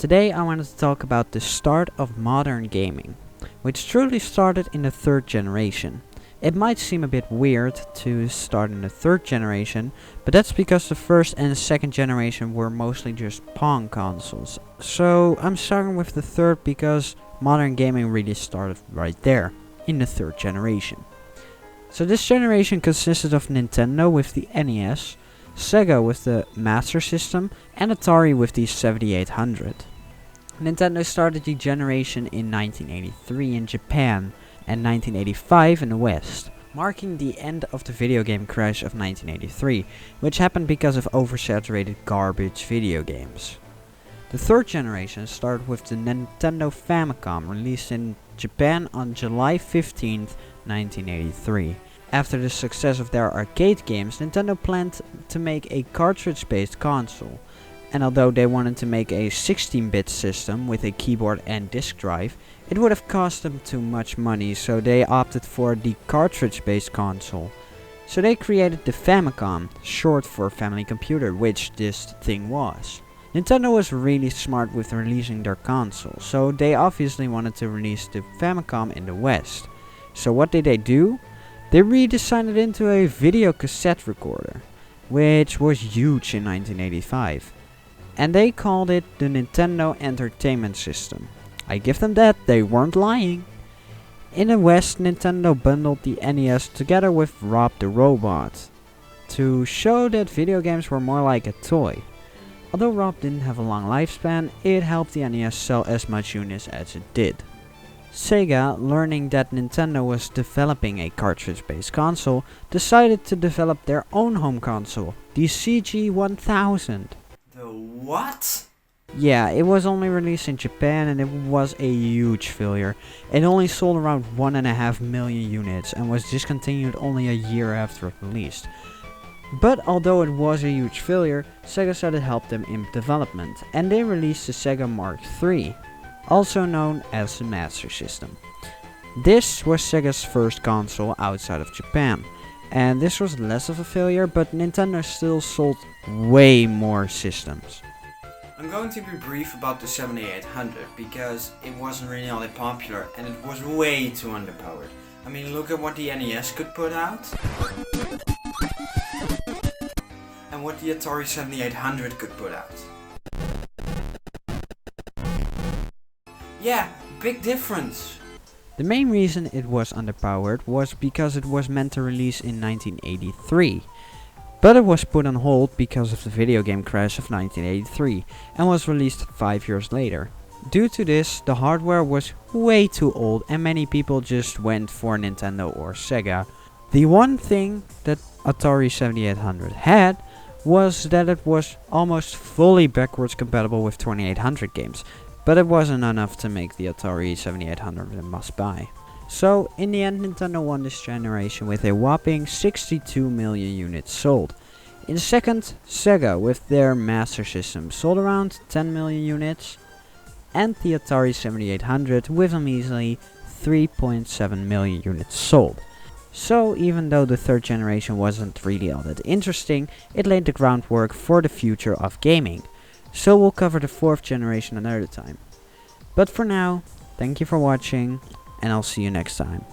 Today I wanted to talk about the start of modern gaming, which truly started in the third generation. It might seem a bit weird to start in the third generation, but that's because the first and second generation were mostly just Pong consoles. So I'm starting with the third because modern gaming really started right there, in the third generation. So this generation consisted of Nintendo with the NES, Sega with the Master System, and Atari with the 7800. Nintendo started the generation in 1983 in Japan and 1985 in the West, marking the end of the video game crash of 1983, which happened because of oversaturated garbage video games. The third generation started with the Nintendo Famicom, released in Japan on July 15th, 1983. After the success of their arcade games, Nintendo planned to make a cartridge-based console. And although they wanted to make a 16-bit system with a keyboard and disk drive, it would have cost them too much money, so they opted for the cartridge-based console. So they created the Famicom, short for Family Computer, which this thing was. Nintendo was really smart with releasing their console, so they obviously wanted to release the Famicom in the West. So what did they do? They redesigned it into a video cassette recorder, which was huge in 1985. And they called it the Nintendo Entertainment System. I give them that, they weren't lying. In the West, Nintendo bundled the NES together with Rob the Robot to show that video games were more like a toy. Although Rob didn't have a long lifespan, it helped the NES sell as much units as it did. Sega, learning that Nintendo was developing a cartridge-based console, decided to develop their own home console, the CG-1000. The what? Yeah, it was only released in Japan and it was a huge failure. It only sold around 1.5 million units and was discontinued only a year after it released. But although it was a huge failure, Sega started to help them in development, and they released the Sega Mark Iii, also known as the Master System. This was Sega's first console outside of Japan, and this was less of a failure, but Nintendo still sold way more systems. I'm going to be brief about the 7800 because it wasn't really all that popular and it was way too underpowered. I mean, look at what the NES could put out and what the Atari 7800 could put out. Yeah, big difference. The main reason it was underpowered was because it was meant to release in 1983. But it was put on hold because of the video game crash of 1983 and was released 5 years later. Due to this, the hardware was way too old and many people just went for Nintendo or Sega. The one thing that Atari 7800 had was that it was almost fully backwards compatible with 2800 games, but it wasn't enough to make the Atari 7800 a must-buy. So, in the end, Nintendo won this generation with a whopping 62 million units sold. In second, Sega with their Master System sold around 10 million units, and the Atari 7800 with a measly 3.7 million units sold. So, even though the third generation wasn't really all that interesting, it laid the groundwork for the future of gaming. So we'll cover the fourth generation another time. But for now, thank you for watching, and I'll see you next time.